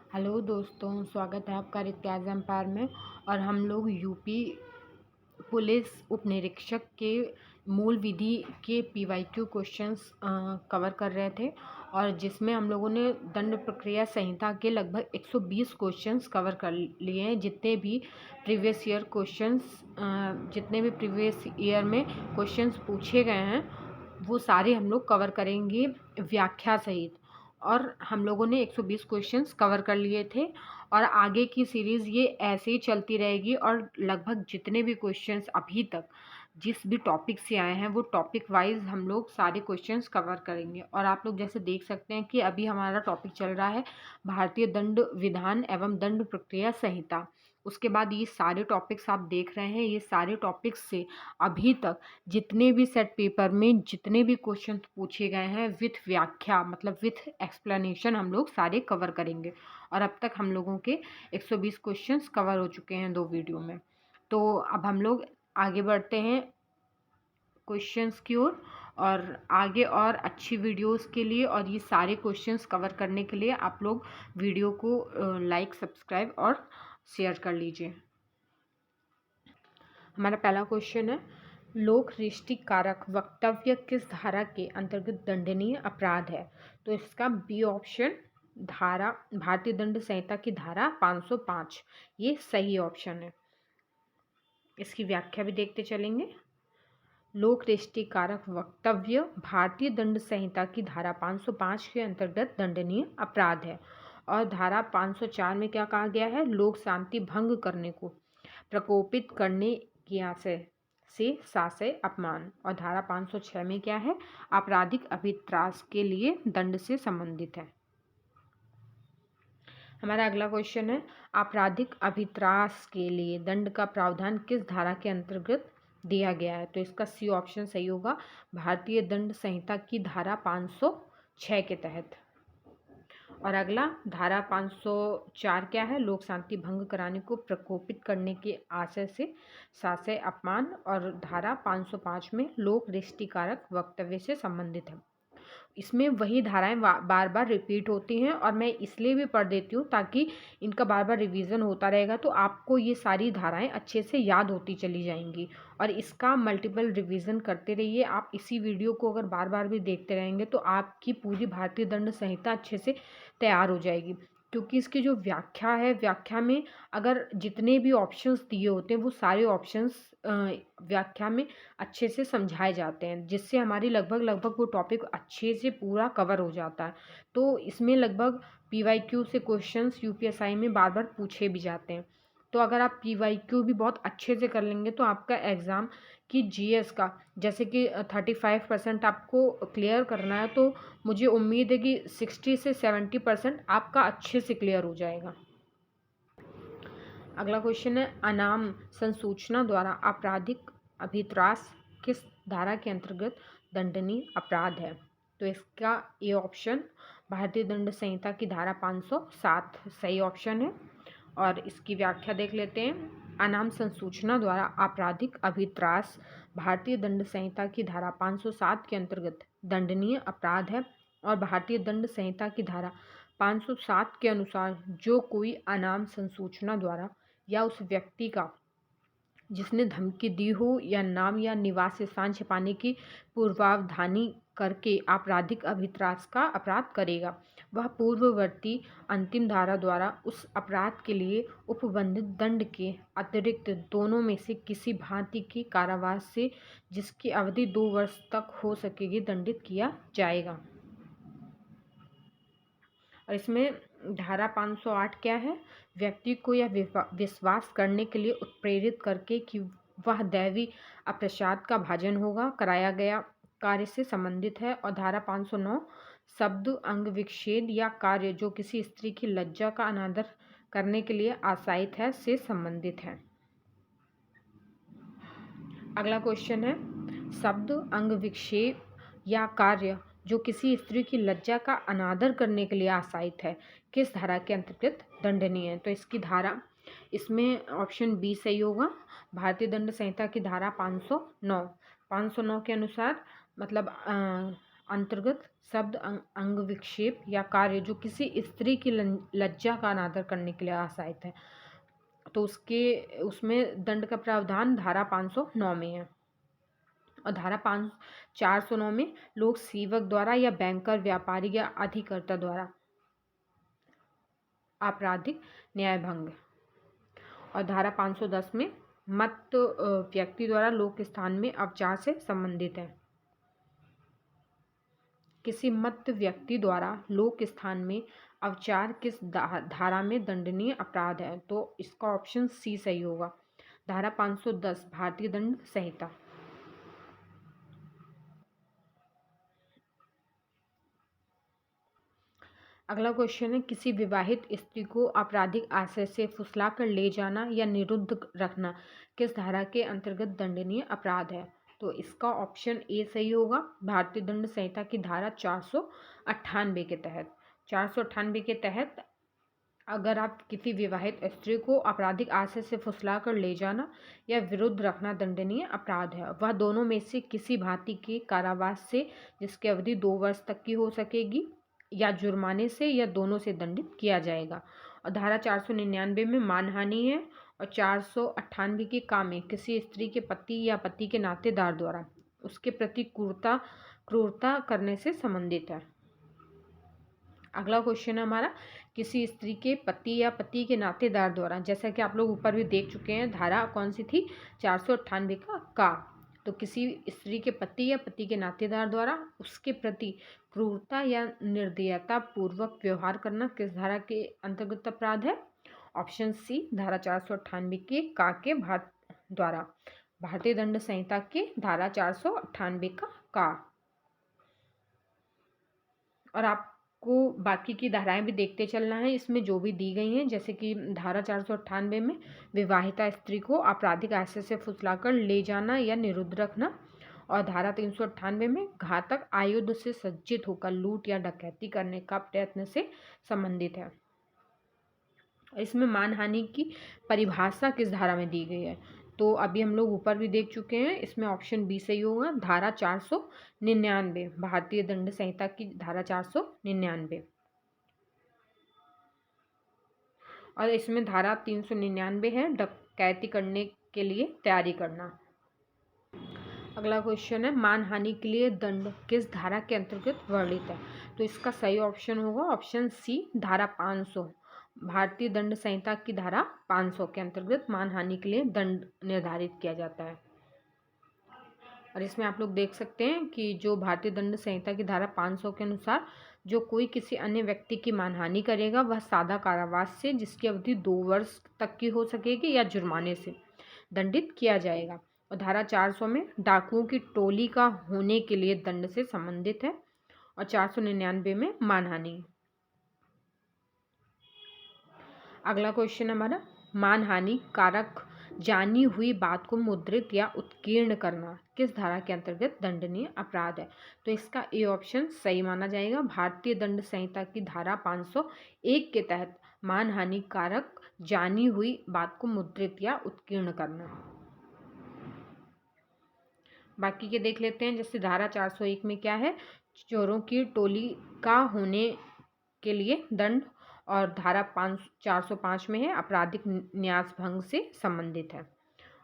Hello दोस्तों, स्वागत है आपका रित्याज एम्पायर में। और हम लोग यूपी पुलिस उप निरीक्षक के मूल विधि के पीवाईक्यू क्वेश्चंस कवर कर रहे थे, और जिसमें हम लोगों ने दंड प्रक्रिया संहिता के लगभग 120 क्वेश्चंस कवर कर लिए हैं। जितने भी प्रीवियस ईयर में क्वेश्चंस पूछे गए हैं वो सारे हम लोग कवर करेंगे व्याख्या सहित। और हम लोगों ने 120 क्वेश्चंस कवर कर लिए थे, और आगे की सीरीज़ ये ऐसे ही चलती रहेगी। और लगभग जितने भी क्वेश्चंस अभी तक जिस भी टॉपिक से आए हैं वो टॉपिक वाइज हम लोग सारे क्वेश्चंस कवर करेंगे। और आप लोग जैसे देख सकते हैं कि अभी हमारा टॉपिक चल रहा है भारतीय दंड विधान एवं दंड प्रक्रिया संहिता। उसके बाद ये सारे टॉपिक्स आप देख रहे हैं, ये सारे टॉपिक्स से अभी तक जितने भी सेट पेपर में जितने भी क्वेश्चन पूछे गए हैं विथ व्याख्या मतलब विथ एक्सप्लेनेशन हम लोग सारे कवर करेंगे। और अब तक हम लोगों के 120 क्वेश्चंस कवर हो चुके हैं 2 वीडियो में। तो अब हम लोग आगे बढ़ते हैं क्वेश्चंस की ओर, और आगे और अच्छी वीडियोस के लिए और ये सारे क्वेश्चंस कवर करने के लिए आप लोग वीडियो को लाइक, सब्सक्राइब और शेयर कर लीजिए। हमारा पहला क्वेश्चन है, लोक दृष्टि कारक वक्तव्य किस धारा के अंतर्गत दंडनीय अपराध है? तो इसका बी ऑप्शन धारा भारतीय दंड संहिता की धारा 505 ये सही ऑप्शन है। इसकी व्याख्या भी देखते चलेंगे। लोक दृष्टि कारक वक्तव्य भारतीय दंड संहिता की धारा 505 के अंतर्गत दंडनीय अपराध है। और धारा 504 में क्या कहा गया है? लोक शांति भंग करने को प्रकोपित करने की आशय से साशय अपमान। और धारा 506 में क्या है? आपराधिक अभित्रास के लिए दंड से संबंधित है। हमारा अगला क्वेश्चन है, आपराधिक अभित्रास के लिए दंड का प्रावधान किस धारा के अंतर्गत दिया गया है? तो इसका सी ऑप्शन सही होगा, भारतीय दंड संहिता की धारा 506 के तहत। और अगला धारा 504 क्या है? लोक शांति भंग कराने को प्रकोपित करने के आशय से साशय अपमान। और धारा 505 में लोक दृष्टिकारक वक्तव्य से संबंधित है। इसमें वही धाराएं बार बार रिपीट होती हैं, और मैं इसलिए भी पढ़ देती हूँ ताकि इनका बार बार रिवीजन होता रहेगा, तो आपको ये सारी धाराएं अच्छे से याद होती चली जाएंगी। और इसका मल्टीपल रिवीजन करते रहिए। आप इसी वीडियो को अगर बार बार भी देखते रहेंगे तो आपकी पूरी भारतीय दंड संहिता अच्छे से तैयार हो जाएगी। क्योंकि इसकी जो व्याख्या है, व्याख्या में अगर जितने भी ऑप्शंस दिए होते हैं वो सारे ऑप्शंस व्याख्या में अच्छे से समझाए जाते हैं, जिससे हमारी लगभग वो टॉपिक अच्छे से पूरा कवर हो जाता है। तो इसमें लगभग पीवाईक्यू से क्वेश्चंस यूपीएसआई में बार बार पूछे भी जाते हैं। तो अगर आप पीवाईक्यू भी बहुत अच्छे से कर लेंगे तो आपका एग्ज़ाम की जीएस का जैसे कि 35% आपको क्लियर करना है, तो मुझे उम्मीद है कि 60 से 70% आपका अच्छे से क्लियर हो जाएगा। अगला क्वेश्चन है, अनाम संसूचना द्वारा आपराधिक अभित्रास किस धारा के अंतर्गत दंडनीय अपराध है? तो इसका ए ऑप्शन भारतीय दंड संहिता की धारा 507 सही ऑप्शन है। और इसकी व्याख्या देख लेते हैं। अनाम संसूचना द्वारा आपराधिक अभित्रास भारतीय दंड संहिता की धारा 507 के अंतर्गत दंडनीय अपराध है। और भारतीय दंड संहिता की धारा 507 के अनुसार जो कोई अनाम संसूचना द्वारा या उस व्यक्ति का जिसने धमकी दी हो या नाम या निवास स्थान छिपाने की पूर्वावधानी करके आपराधिक अभित्रास का अपराध करेगा, वह पूर्ववर्ती अंतिम धारा द्वारा उस अपराध के लिए उपबंधित दंड के अतिरिक्त दोनों में से किसी भांति की कारावास से जिसकी अवधि 2 वर्ष तक हो सकेगी दंडित किया जाएगा। और इसमें धारा 508 क्या है? व्यक्ति को यह विश्वास करने के लिए उत्प्रेरित करके कि वह दैवी अप्रसाद का भाजन होगा कराया गया कार्य से संबंधित है। और धारा 509 शब्द, अंग विक्षेद या कार्य जो किसी स्त्री की लज्जा का अनादर करने के लिए आशायित है से संबंधित है। अगला क्वेश्चन है, शब्द, अंग विक्षेप या कार्य जो किसी स्त्री की लज्जा का अनादर करने के लिए आशायित है किस धारा के अंतर्गत दंडनीय है? तो इसकी धारा इसमें ऑप्शन बी सही होगा, भारतीय दंड संहिता की धारा 509 के अनुसार मतलब अंतर्गत शब्द अंग विक्षेप या कार्य जो किसी स्त्री की लज्जा का अनादर करने के लिए आशायित है, तो उसमें दंड का प्रावधान धारा 509 में है। और धारा 409 में लोक सेवक द्वारा या बैंकर, व्यापारी या अधिकर्ता द्वारा आपराधिक न्यायभंग। और धारा 510 में मत व्यक्ति द्वारा लोक स्थान में अवचार से संबंधित है। किसी मत व्यक्ति द्वारा लोक स्थान में अवचार किस धारा में दंडनीय अपराध है, तो इसका ऑप्शन सी सही होगा, धारा 510 भारतीय दंड संहिता। अगला क्वेश्चन है, किसी विवाहित स्त्री को आपराधिक आशय से फुसला कर ले जाना या निरुद्ध रखना किस धारा के अंतर्गत दंडनीय अपराध है, तो इसका ऑप्शन ए सही होगा, भारतीय दंड संहिता की धारा 498 के तहत। 498 के तहत अगर आप किसी विवाहित स्त्री को आपराधिक आशय से फुसला कर ले जाना या विरुद्ध रखना दंडनीय अपराध है, वह दोनों में से किसी भांति के कारावास से जिसकी अवधि 2 वर्ष तक की हो सकेगी या जुर्माने से या दोनों से दंडित किया जाएगा। और धारा 499 में मानहानि है और 498 के काम में किसी स्त्री के पति या पति के नातेदार द्वारा उसके प्रति क्रूरता करने से संबंधित है। अगला क्वेश्चन है हमारा, किसी स्त्री के पति या पति के नातेदार द्वारा, जैसा कि आप लोग ऊपर भी देख चुके हैं, धारा कौन सी थी, 498 का। तो किसी स्त्री के पति या पति के नातेदार द्वारा उसके प्रति क्रूरता या निर्दयता पूर्वक व्यवहार करना किस धारा के अंतर्गत अपराध है, ऑप्शन सी, धारा 498 के के द्वारा, भारतीय दंड संहिता के धारा 498 का। और आपको बाकी की धाराएं भी देखते चलना है, इसमें जो भी दी गई हैं, जैसे कि धारा 498 में विवाहिता स्त्री को आपराधिक आशय से फुसलाकर ले जाना या निरुद्ध रखना, और धारा 398 में घातक आयुध से सज्जित होकर लूट या डकैती करने का प्रयत्न से संबंधित है। इसमें मानहानि की परिभाषा किस धारा में दी गई है, तो अभी हम लोग ऊपर भी देख चुके हैं, इसमें ऑप्शन बी सही होगा, धारा 499, भारतीय दंड संहिता की धारा 499। और इसमें धारा 399 है, डकैती करने के लिए तैयारी करना। अगला क्वेश्चन है, मानहानि के लिए दंड किस धारा के अंतर्गत वर्णित है, तो इसका सही ऑप्शन होगा ऑप्शन सी, धारा 500, भारतीय दंड संहिता की धारा 500 के अंतर्गत मानहानि के लिए दंड निर्धारित किया जाता है। और इसमें आप लोग देख सकते हैं कि जो भारतीय दंड संहिता की धारा 500 के अनुसार जो कोई किसी अन्य व्यक्ति की मानहानि करेगा वह सादा कारावास से जिसकी अवधि 2 वर्ष तक की हो सकेगी या जुर्माने से दंडित किया जाएगा। और धारा 400 में डाकुओं की टोली का होने के लिए दंड से संबंधित है, और 499 में मानहानि। अगला क्वेश्चन हमारा, मानहानि कारक जानी हुई बात को मुद्रित या उत्कीर्ण करना किस धारा के अंतर्गत दंडनीय अपराध है, तो इसका ए ऑप्शन सही माना जाएगा, भारतीय दंड संहिता की धारा 501 के तहत मानहानि कारक जानी हुई बात को मुद्रित या उत्कीर्ण करना। बाकी के देख लेते हैं, जैसे धारा 401 में क्या है, चोरों की टोली का होने के लिए दंड, और धारा 405 में है आपराधिक न्यास भंग से संबंधित है।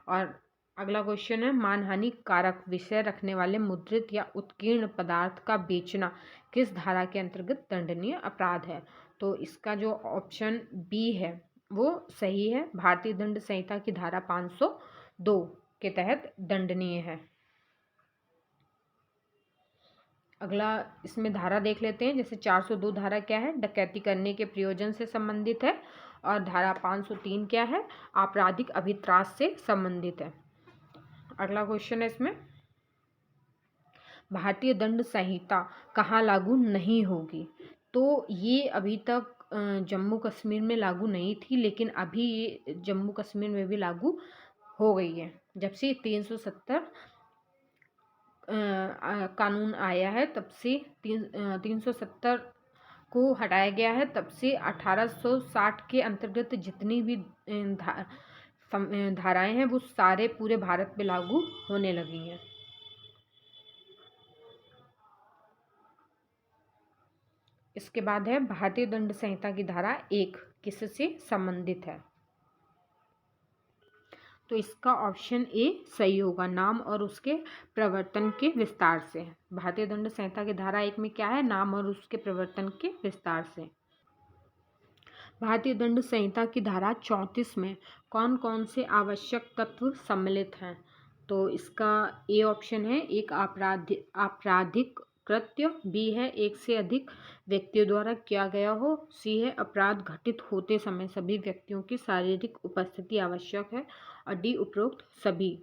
और अगला क्वेश्चन है, मानहानि कारक विषय रखने वाले मुद्रित या उत्कीर्ण पदार्थ का बेचना किस धारा के अंतर्गत दंडनीय अपराध है, तो इसका जो ऑप्शन बी है वो सही है, भारतीय दंड संहिता की धारा 502 के तहत दंडनीय है। अगला इसमें धारा देख लेते हैं, जैसे 402 धारा क्या है, डकैती करने के प्रयोजन से संबंधित है, और धारा 503 क्या है, आपराधिक अभित्रास से संबंधित है। अगला क्वेश्चन है इसमें, भारतीय दंड संहिता कहाँ लागू नहीं होगी, तो ये अभी तक जम्मू कश्मीर में लागू नहीं थी, लेकिन अभी ये जम्मू कश्मीर में भी लागू हो गई है। जब से 370 कानून आया है तब से 370 को हटाया गया है, तब से 1860 के अंतर्गत जितनी भी धाराएं हैं वो सारे पूरे भारत में लागू होने लगी हैं। इसके बाद है भारतीय दंड संहिता की धारा 1 किससे संबंधित है? तो इसका ऑप्शन ए सही होगा, नाम और उसके प्रवर्तन के विस्तार से। भारतीय दंड संहिता की धारा 1 में क्या है? नाम और उसके प्रवर्तन के विस्तार से। भारतीय दंड संहिता की धारा 34 में कौन कौन से आवश्यक तत्व सम्मिलित हैं? तो इसका ए ऑप्शन है एक आपराधिक कृत्य, बी है एक से अधिक व्यक्तियों द्वारा किया गया हो, सी है अपराध घटित होते समय सभी व्यक्तियों की शारीरिक उपस्थिति आवश्यक है, और डी उपरोक्त सभी।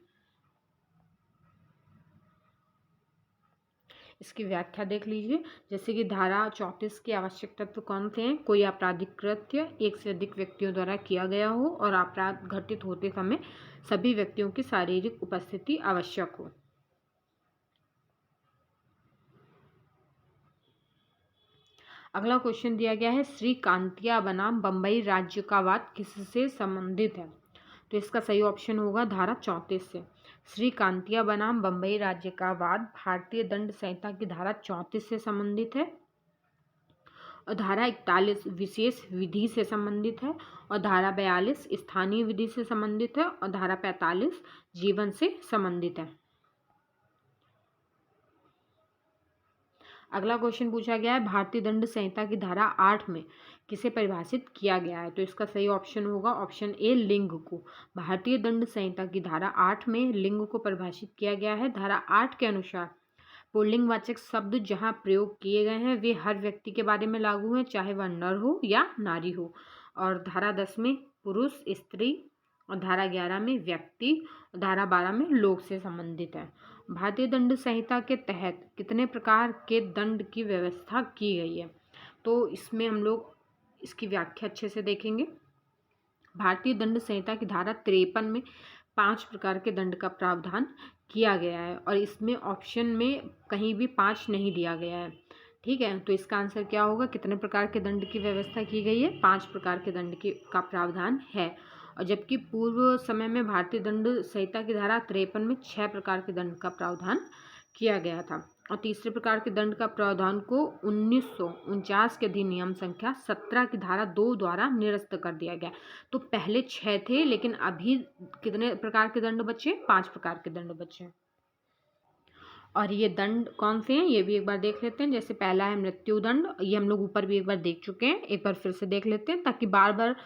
इसकी व्याख्या देख लीजिए। जैसे कि धारा 34 के आवश्यक तत्व कौन से हैं? कोई आपराधिक कृत्य एक से अधिक व्यक्तियों द्वारा किया गया हो और अपराध घटित होते समय सभी व्यक्तियों की शारीरिक उपस्थिति आवश्यक हो। अगला क्वेश्चन दिया गया है श्री कांतिया बनाम बम्बई राज्य का वाद किससे संबंधित है? तो इसका सही ऑप्शन होगा धारा 34 से। श्री कांतिया बनाम बम्बई राज्य का वाद भारतीय दंड संहिता की धारा 34 से संबंधित है, और धारा 41 विशेष विधि से संबंधित है, और धारा 42 स्थानीय विधि से संबंधित है, और धारा 45 जीवन से संबंधित है। अगला क्वेश्चन पूछा गया है भारतीय दंड संहिता की धारा 8 में किसे परिभाषित किया गया है? तो इसका सही ऑप्शन होगा ऑप्शन ए लिंग को। भारतीय दंड संहिता की धारा 8 में लिंग को परिभाषित किया गया है। धारा 8 के अनुसार पुल्लिंगवाचक शब्द जहां प्रयोग किए गए हैं वे हर व्यक्ति के बारे में लागू हैं, चाहे वह नर हो या नारी हो। और धारा 10 में पुरुष, स्त्री, और धारा 11 में व्यक्ति, और धारा 12 में लोग से संबंधित है। भारतीय दंड संहिता के तहत कितने प्रकार के दंड की व्यवस्था की गई है? तो इसमें हम लोग इसकी व्याख्या अच्छे से देखेंगे। भारतीय दंड संहिता की धारा 53 में 5 प्रकार के दंड का प्रावधान किया गया है, और इसमें ऑप्शन में कहीं भी 5 नहीं दिया गया है। ठीक है, तो इसका आंसर क्या होगा? कितने प्रकार के दंड की व्यवस्था की गई है? 5 प्रकार के दंड का प्रावधान है। और जबकि पूर्व समय में भारतीय दंड संहिता की धारा 53 में 6 प्रकार के दंड का प्रावधान किया गया था, और तीसरे प्रकार के दंड का प्रावधान को 1949 के अधिनियम संख्या 17 की धारा 2 द्वारा निरस्त कर दिया गया। तो पहले 6 थे, लेकिन अभी कितने प्रकार के दंड बचे? 5 प्रकार के दंड बचे। और ये दंड कौन से हैं ये भी एक बार देख लेते हैं। जैसे पहला है मृत्यु दंड, ये हम लोग ऊपर भी एक बार देख चुके हैं, एक बार फिर से देख लेते हैं ताकि बार बार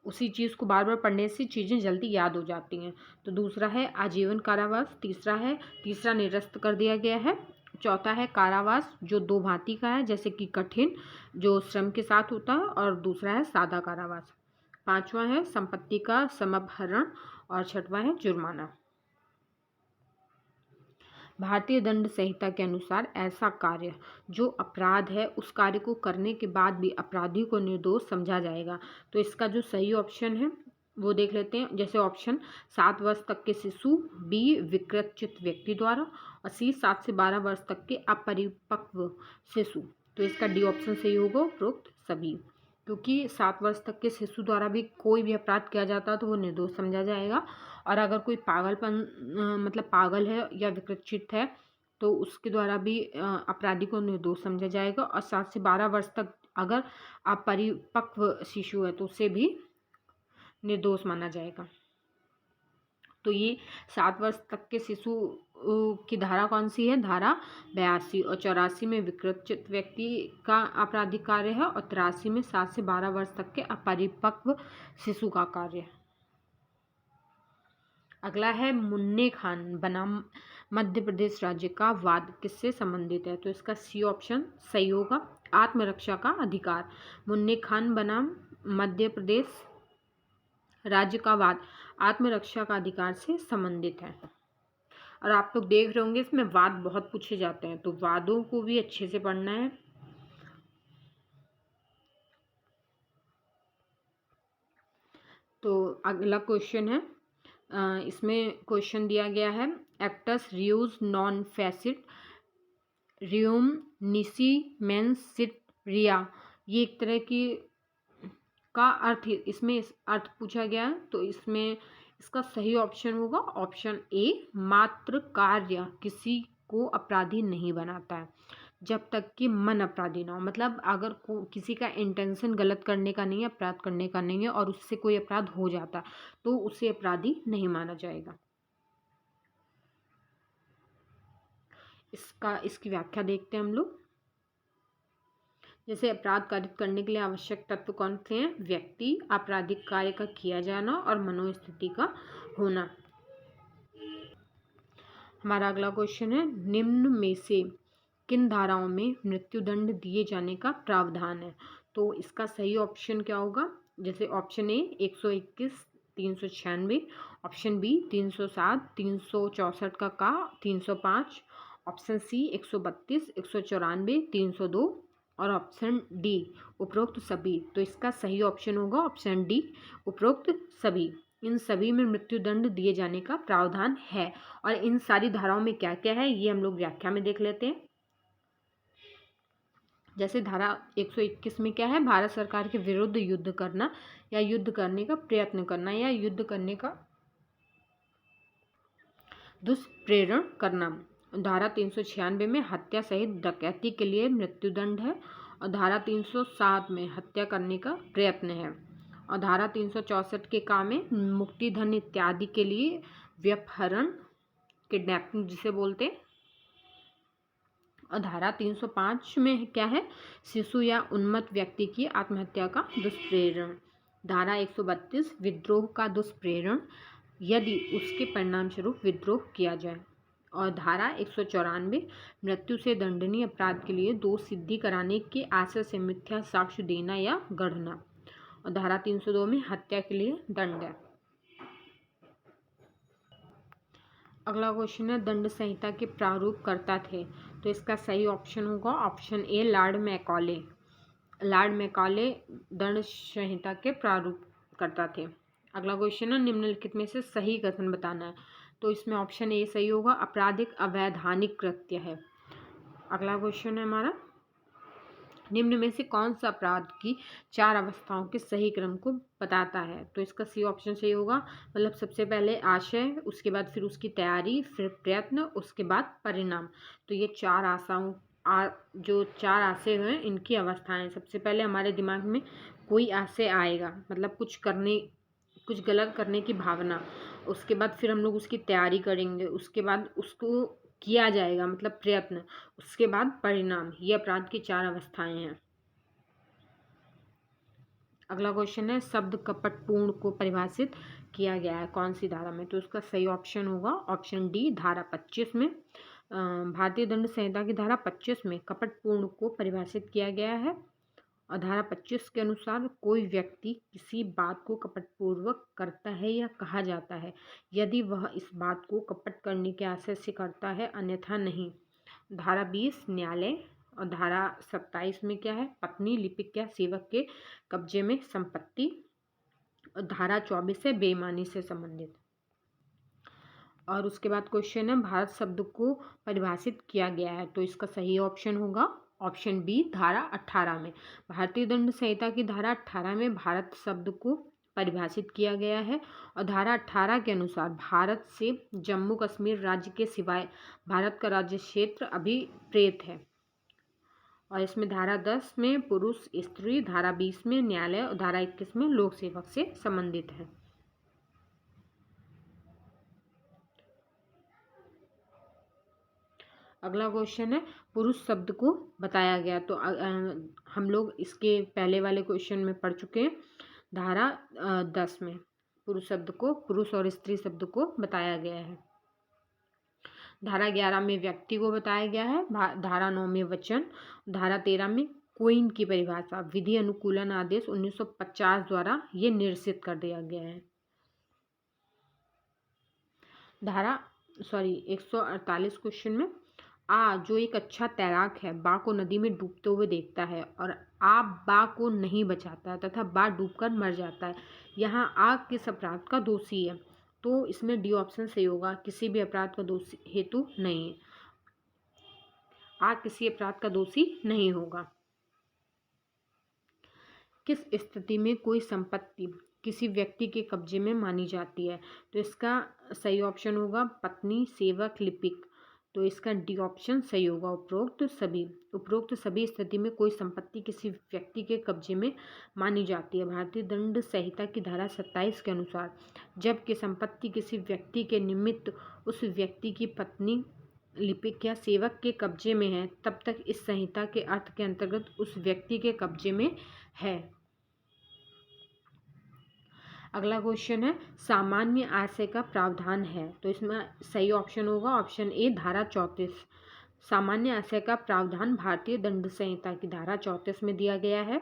उसी चीज़ को बार बार पढ़ने से चीज़ें जल्दी याद हो जाती हैं। तो दूसरा है आजीवन कारावास, तीसरा निरस्त कर दिया गया है। चौथा है कारावास जो 2 भांति का है, जैसे कि कठिन जो श्रम के साथ होता है, और दूसरा है सादा कारावास। 5वां है संपत्ति का समाहरण, और 6वां है जुर्माना। भारतीय दंड संहिता के अनुसार ऐसा कार्य जो अपराध है उस कार्य को करने के बाद भी अपराधी को निर्दोष समझा जाएगा। तो इसका जो सही ऑप्शन है वो देख लेते हैं। जैसे ऑप्शन 7 वर्ष तक के शिशु, बी विकृत व्यक्ति द्वारा, और सी 7 से 12 वर्ष तक के अपरिपक्व शिशु। तो इसका डी ऑप्शन सही होगा उपरोक्त सभी, क्योंकि 7 वर्ष तक के शिशु द्वारा भी कोई भी अपराध किया जाता है तो वो निर्दोष समझा जाएगा, और अगर कोई पागलपन मतलब पागल है या विकृत है तो उसके द्वारा भी अपराधी को निर्दोष समझा जाएगा, और 7 से 12 वर्ष तक अगर अपरिपक्व शिशु है तो उसे भी निर्दोष माना जाएगा। तो ये 7 वर्ष तक के शिशु की धारा कौन सी है? धारा 82, और 84 में विकृत व्यक्ति का आपराधिक कार्य है, और 83 में 7 से 12 वर्ष तक के अपरिपक्व शिशु का कार्य। अगला है मुन्ने खान बनाम मध्य प्रदेश राज्य का वाद किससे संबंधित है? तो इसका सी ऑप्शन सही होगा, आत्मरक्षा का अधिकार। मुन्ने खान बनाम मध्य प्रदेश राज्य का वाद आत्मरक्षा का अधिकार से संबंधित है। और आप लोग देख रहे होंगे इसमें वाद बहुत पूछे जाते हैं, तो वादों को भी अच्छे से पढ़ना है। तो अगला क्वेश्चन है, इसमें क्वेश्चन दिया गया है acts reuse non फैसिट रियम निसी mains seat रिया, ये एक तरह की का अर्थ इसमें अर्थ पूछा गया है। तो इसमें इसका सही ऑप्शन होगा ऑप्शन ए मात्र कार्य किसी को अपराधी नहीं बनाता है। जब तक कि मन अपराधी ना हो। मतलब अगर किसी का इंटेंशन गलत करने का नहीं है, अपराध करने का नहीं है और उससे कोई अपराध हो जाता तो उसे अपराधी नहीं माना जाएगा। इसकी व्याख्या देखते हैं हम लोग। जैसे अपराध कारित करने के लिए आवश्यक तत्व कौन से हैं? व्यक्ति, आपराधिक कार्य का किया जाना और मनोस्थिति का होना। हमारा अगला क्वेश्चन है, निम्न में से किन धाराओं में मृत्युदंड दिए जाने का प्रावधान है? तो इसका सही ऑप्शन क्या होगा? जैसे ऑप्शन ए 121, 396, ऑप्शन बी 307, 364 का 305, ऑप्शन सी 132, 194, 302 और ऑप्शन डी उपरोक्त सभी। तो इसका सही ऑप्शन होगा ऑप्शन डी उपरोक्त सभी। इन सभी में मृत्युदंड दिए जाने का प्रावधान है। और इन सारी धाराओं में क्या क्या है ये हम लोग व्याख्या में देख लेते हैं। जैसे धारा 121 में क्या है? भारत सरकार के विरुद्ध युद्ध करना या युद्ध करने का प्रयत्न करना या युद्ध करने का दुष्प्रेरण करना। धारा 396 में हत्या सहित डकैती के लिए मृत्युदंड है और धारा 307 में हत्या करने का प्रयत्न है और धारा 364 के काम में मुक्ति धन इत्यादि के लिए व्यपहरण, किडनैपिंग जिसे बोलते हैं। और धारा 305 में क्या है? शिशु या उन्मत्त व्यक्ति की आत्महत्या का दुष्प्रेरण। धारा 132 विद्रोह का दुष्प्रेरण यदि उसके परिणाम स्वरूप विद्रोह किया जाए। और धारा 194 मृत्यु से दंडनीय अपराध के लिए दोष सिद्धि कराने के आशय से मिथ्या साक्ष्य देना या गढ़ना। और धारा 302 में हत्या के लिए दंड है। अगला क्वेश्चन है, दंड संहिता के प्रारूप करता थे। तो इसका सही ऑप्शन होगा option A Lord Macaulay. Lord Macaulay दंड संहिता के प्रारूप करता थे। अगला क्वेश्चन है, निम्नलिखित में से सही कथन बताना है। तो इसमें ऑप्शन ए सही होगा, आपराधिक अवैधानिक कृत्य है। अगला क्वेश्चन है हमारा, निम्न में से कौन सा अपराध की 4 अवस्थाओं के सही क्रम को बताता है? तो इसका सी ऑप्शन सही होगा। मतलब सबसे पहले आशय, उसके बाद फिर उसकी तैयारी, फिर प्रयत्न, उसके बाद परिणाम। तो ये 4 आशाओं जो 4 आशय हैं इनकी अवस्थाएं। सबसे पहले हमारे दिमाग में कोई आशय आएगा, मतलब कुछ गलत करने की भावना। उसके बाद फिर हम लोग उसकी तैयारी करेंगे, उसके बाद उसको किया जाएगा मतलब प्रयत्न, उसके बाद परिणाम। ये अपराध की 4 अवस्थाएं हैं। अगला क्वेश्चन है, शब्द कपटपूर्ण को परिभाषित किया गया है कौन सी धारा में? तो उसका सही ऑप्शन होगा ऑप्शन डी धारा 25 में। भारतीय दंड संहिता की धारा 25 में कपटपूर्ण को परिभाषित किया गया है। और धारा 25 के अनुसार कोई व्यक्ति किसी बात को कपटपूर्वक करता है या कहा जाता है यदि वह इस बात को कपट करने के आशय से करता है, अन्यथा नहीं। धारा 20 न्यायालय। और धारा 27 में क्या है? पत्नी, लिपिक या सेवक के कब्जे में संपत्ति। और धारा 24 है बेईमानी से संबंधित। और उसके बाद क्वेश्चन है, भारत शब्द को परिभाषित किया गया है। तो इसका सही ऑप्शन होगा ऑप्शन बी धारा 18 में। भारतीय दंड संहिता की धारा 18 में भारत शब्द को परिभाषित किया गया है। और धारा 18 के अनुसार भारत से जम्मू कश्मीर राज्य के सिवाय भारत का राज्य क्षेत्र अभिप्रेत है। और इसमें धारा 10 में पुरुष स्त्री, धारा 20 में न्यायालय और धारा 21 में लोक सेवक से संबंधित है। अगला क्वेश्चन है, पुरुष शब्द को बताया गया। तो हम लोग इसके पहले वाले क्वेश्चन में पढ़ चुके हैं। धारा 10 में पुरुष शब्द को, पुरुष और स्त्री शब्द को बताया गया है। धारा 11 में व्यक्ति को बताया गया है। धारा 9 में वचन। धारा 13 में क्वीन की परिभाषा, विधि अनुकूलन आदेश 1950 द्वारा ये निरसित कर दिया गया है। धारा 148 क्वेश्चन में, आ जो एक अच्छा तैराक है बा को नदी में डूबते हुए देखता है और आ बा को नहीं बचाता है तथा बा डूबकर मर जाता है, यहाँ आ किस अपराध का दोषी है? तो इसमें डी ऑप्शन सही होगा, किसी भी अपराध का दोषी हेतु नहीं है। आ किसी अपराध का दोषी नहीं होगा। किस स्थिति में कोई संपत्ति किसी व्यक्ति के कब्जे में मानी जाती है? तो इसका सही ऑप्शन होगा पत्नी, सेवक, लिपिक। तो इसका डी ऑप्शन सही होगा, उपरोक्त सभी स्थिति में कोई संपत्ति किसी व्यक्ति के कब्जे में मानी जाती है। भारतीय दंड संहिता की धारा 27 के अनुसार जबकि संपत्ति किसी व्यक्ति के निमित्त उस व्यक्ति की पत्नी, लिपिक या सेवक के कब्जे में है, तब तक इस संहिता के अर्थ के अंतर्गत उस व्यक्ति के कब्जे में है। अगला क्वेश्चन है, सामान्य आशय का प्रावधान है, तो इसमें सही ऑप्शन होगा ऑप्शन ए, धारा 34। सामान्य आशय का प्रावधान भारतीय दंड संहिता की धारा 34 में दिया गया है।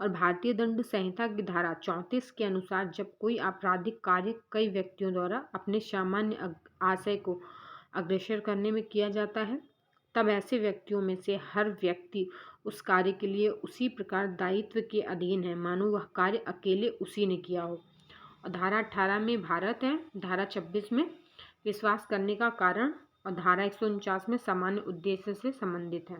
और भारतीय दंड संहिता की धारा 34 के अनुसार जब कोई आपराधिक कार्य कई व्यक्तियों द्वारा अपने सामान्य आशय को अग्रसर करने में किया जाता है, तब ऐसे व्यक्तियों में से हर व्यक्ति उस कार्य के लिए उसी प्रकार दायित्व के अधीन है मानो वह कार्य अकेले उसी ने किया हो। और धारा 18 में भारत है, धारा 26 में विश्वास करने का कारण और धारा 149 में सामान्य उद्देश्य से संबंधित है।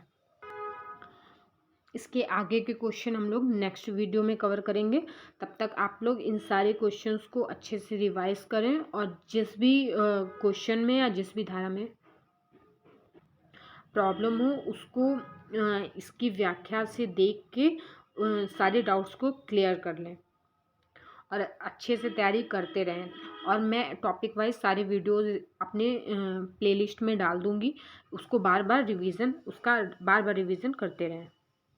इसके आगे के क्वेश्चन हम लोग नेक्स्ट वीडियो में कवर करेंगे। तब तक आप लोग इन सारे क्वेश्चंस को अच्छे से रिवाइज करें और जिस भी क्वेश्चन में या जिस भी धारा में प्रॉब्लम हो उसको इसकी व्याख्या से देख के सारे डाउट्स को क्लियर कर लें और अच्छे से तैयारी करते रहें। और मैं टॉपिक वाइज सारे वीडियोस अपने प्लेलिस्ट में डाल दूँगी, उसको बार बार रिवीजन करते रहें।